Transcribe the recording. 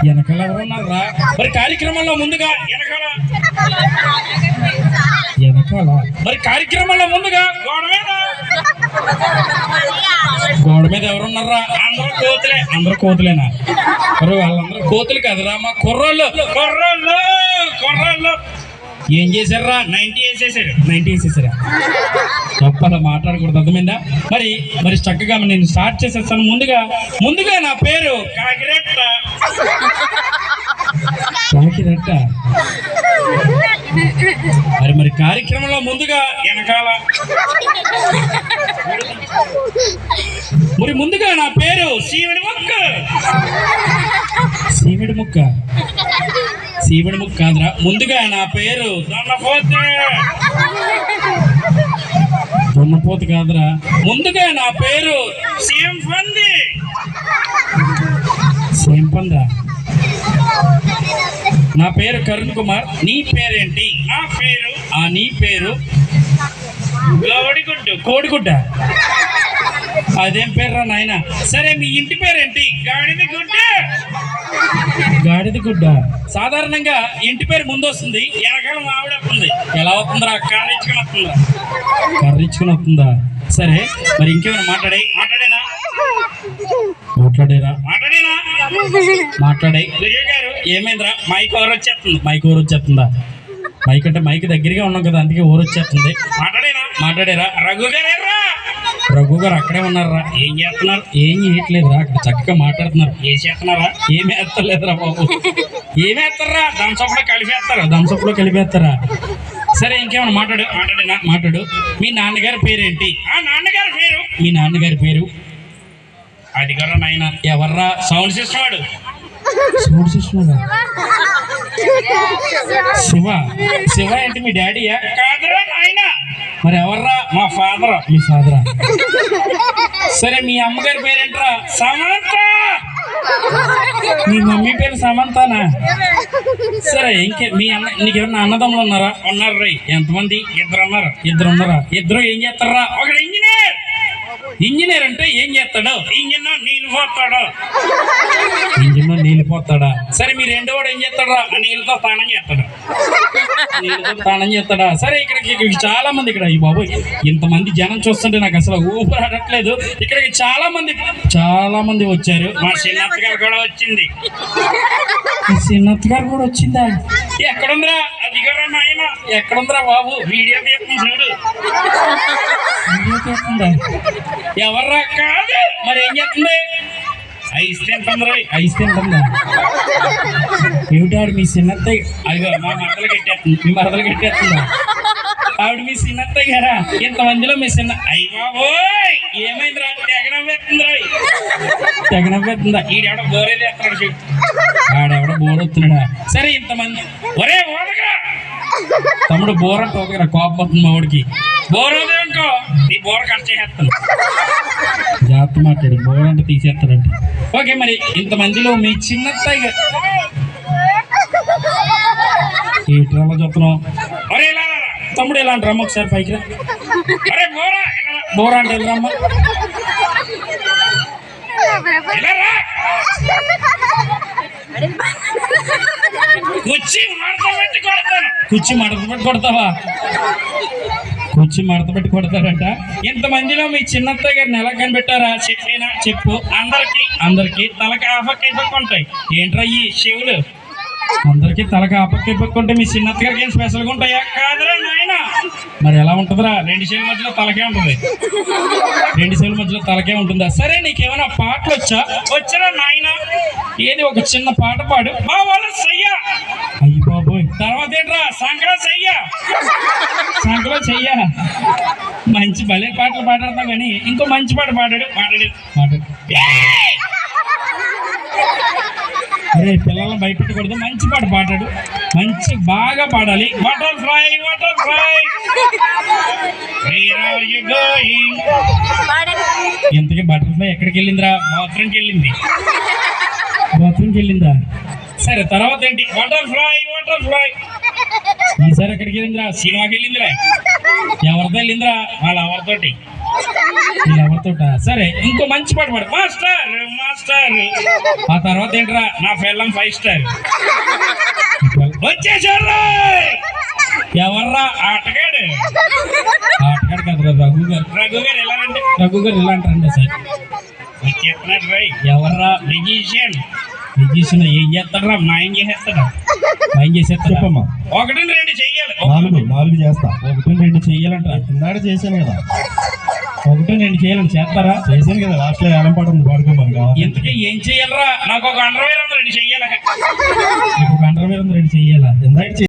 వెనకాల ఎవరున్నారా? మరి కార్యక్రమంలో ముందుగా వెనకాల మరి కార్యక్రమంలో ముందుగా గోడ మీద ఎవరున్నారా? అందరూ కోతులేనా? మరి వాళ్ళందరూ కోతులు కదరా మా కుర్రోళ్ళు. ఏం చేశారా? 90 వేసేసారా? తప్పలా మాట్లాడకూడదు, అర్థమైందా? మరి చక్కగా నేను స్టార్ట్ చేసేస్తాను. ముందుగా నా పేరు కాకిరెట్ట. మరి కార్యక్రమంలో ముందుగా వెనకాల ముందుగా నా పేరు సీవిడి ముక్క కాదురా, ముందుగా నా పేరు దున్నపోతు కాదురా, ముందుగా నా పేరు సేంపందా. నా పేరు కరుణ్ కుమార్. నీ పేరేంటి? నీ పేరు కోడిగుడ్డ. అదేం పేర్రా నాయన? సరే, మీ ఇంటి పేరేంటి? గాడిద గుడ్డ. సాధారణంగా ఇంటి పేరు ముందు వస్తుంది, వెనకాల మావిడ వస్తుంది. ఎలా వస్తుందిరా? కర్రిచ్చుకుని వస్తుందా? సరే, మరి ఇంకేమైనా మాట్లాడే గారు. ఏమైందిరా? మైక్ ఓవర్ వచ్చేస్తుందా? మైక్ అంటే మైక్ దగ్గరగా ఉన్నాం కదా, అందుకే ఓవర్ వచ్చేస్తుంది. మాట్లాడేరా? రఘు గారు అక్కడే ఉన్నారా? ఏం చేస్తున్నారు? ఏం చేయట్లేదురా, అక్కడ చక్కగా మాట్లాడుతున్నారు. ఏం చేస్తున్నారా? ఏమి వేస్తలేదురా బాబు. ఏమేస్తారా? దంసప్పులో కలిపేస్తారా? సరే, ఇంకేమన్నా మాట్లాడు. మీ నాన్నగారి పేరేంటి? మీ నాన్నగారి పేరు అది కదా నాయన. ఎవర్రా? సౌండ్ సిస్టమ్ వాడు. శివ ఏంటి? మీ డాడీయా? కాదురా నాయన. మరి ఎవర్రా? మా ఫాదరా. మీ ఫాదరా? సరే, మీ అమ్మగారి పేరేంట్రా? సమంత. మీ మమ్మీ పేరు సమంతానా? సరే, నీకెవరన్నా అన్నదమ్ములు ఉన్నారా? ఉన్నారు రై. ఎంతమంది? ఇద్దరు ఉన్నారా? ఇద్దరు ఏం చేస్తారా? ఒకడు ఇంజనీర్ అంటే ఏం చేస్తాడు? ఇంజిన్లో నీళ్ళు పోతాడా? సరే, మీ రెండో వాడు ఏం చేస్తాడా? నీళ్ళతో స్నానం చేస్తాడా? సరే, ఇక్కడికి చాలా మంది, ఇక్కడ ఈ బాబు ఇంతమంది జనం చూస్తుంటే నాకు అసలు ఊపిరాడట్లేదు. ఇక్కడికి చాలా మంది వచ్చారు. మా చిన్నత్త గారు కూడా వచ్చింది. వచ్చిందా? ఎక్కడుందిరా? అది కూడా నాయన. ఎక్కడుందిరా బాబు? వీడియో చూడు. ఎవర్రా? కాదు. మరి ఏం చేస్తుంది? ఐస్ తింటుందా? ఏమిటాడు? మీ చిన్నత్తయ్య. అదిగో మా మరదలు కట్టేస్తుందా? ఆవిడ మీ చిన్నత్తయ్య గారా? ఇంతమందిలో మీ అయ్యబాబోయ్, ఏమైందిరా? తెగనవ్వేస్తుందా? ఈడెవడ బోరేది ఎత్తాడు. ఆడెవడ బోరొస్తున్నాడా? సరే, ఇంతమంది. ఒరే ఓదకరా తమ్ముడు, బోర తోదకరా. కోపం వస్తుంది మా వాడికి. బోరోదే ఇంకో నీ బోర ఖర్చు చేస్తాను. జాగ్రత్త మాట్లాడు. బోర అంటే తీసేస్తాడంట. ఓకే, మరి ఇంతమందిలో మీ చిన్నత్తయ్య ఏట్రాలో చెప్తున్నావు? అరే ఇలా తమ్ముడు, ఇలా అంటారమ్మ. ఒకసారి పైకి రా. అరే బోరా అంటే వెళ్ళరమ్మ. కుర్చీ మడత పెట్టి కొడతావా? కుర్చీ మడత పెట్టి కొడతారంట. ఇంతమందిలో మీ చిన్నత్తయ్య గారిని ఎలా కనిపెట్టారా? చెప్పు. అందరికి తలకి ఆపక్కుంటాయి. ఏంట్రా ఈ చెవులు? అందరికి తలకి ఆపక్కుంటే మీ చిన్నత్త గారికి ఏం స్పెషల్గా ఉంటాయా? కాదురా నాయన. మరి ఎలా ఉంటుందిరా? రెండు చెవుల మధ్యలో తలకే ఉంటుందా? సరే, నీకేమైనా పాటలు వచ్చారా నాయన? ఏది ఒక చిన్న పాట పాడు. మా వాళ్ళ సయ్యా. అయ్యి బాబోయ్. తర్వాత ఏంట్రా? సంకలో చెయ్యా. మంచి భలే పాటలు పాడాడతాం కానీ ఇంకో మంచి పాట పాడాడు. అరే, పిల్లలను భయపెట్టకూడదు. మంచి పాట పాడాడు. బాగా పాడాలి. బటర్ఫ్లై ఇంతకీ బటర్ఫ్లై ఎక్కడికి వెళ్ళిందిరా? బాత్రూమ్కి వెళ్ళిందా? సరే, తర్వాత ఏంటి? బటర్ఫ్లై ఈసారి ఎక్కడికి వెళ్ళిందిరా? సినిమాకి వెళ్ళిందిరా. ఎవరితో వెళ్ళిందిరా? వాళ్ళ ఎవరితోట? సరే, ఇంకో మంచి పాట పాడు. Master master. ఆ తర్వాత ఏంట్రా నా ఫిల్లం 5 స్టార్. వచ్చేసారు. ఎవర్రా ఆటగాడు? ఆటగాడు కదా రఘు గారు. రఘు గారు ఎలా రండి? రఘు గారు ఇలా అంటారండి సార్. వచ్చేస్తున్నాడు రై. ఎవర్రా? మ్యూజిషియన్. మ్యూజిషియన్ ఏం చేస్తాడరా? మాయం చేసేస్తాడా? మాయం చేసేస్తాడు. చెప్పమ్మా. 1 2 చెయ్యాలి. 4 చేస్తా. 1 2 చెయ్యాలంట. ఇందాక చేశాను కదా. 1 2 చేయాలని చేస్తారా? చేశాను కదా, లాస్ట్ లో ఏలం పాట ఉంది, పాడుకోమని కావాలి. ఇంతకీ ఏం చెయ్యాలరా? నాకు ఒక అండర్వేర్ ఉంది 2 చెయ్యాలి. 2 చెయ్యాలా? ఇందాక